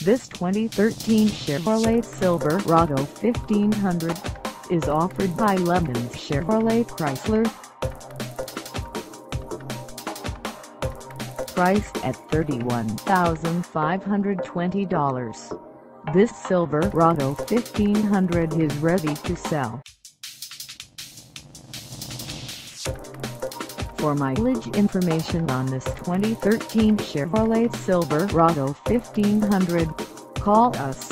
This 2013 Chevrolet Silverado 1500 is offered by Lemon's Chevrolet Chrysler. Priced at $31,520, this Silverado 1500 is ready to sell. For mileage information on this 2013 Chevrolet Silverado 1500, call us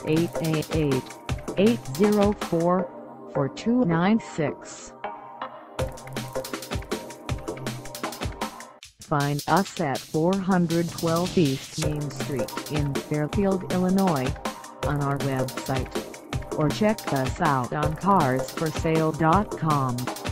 888-804-4296. Find us at 412 East Main Street in Fairfield, Illinois, on our website, or check us out on carsforsale.com.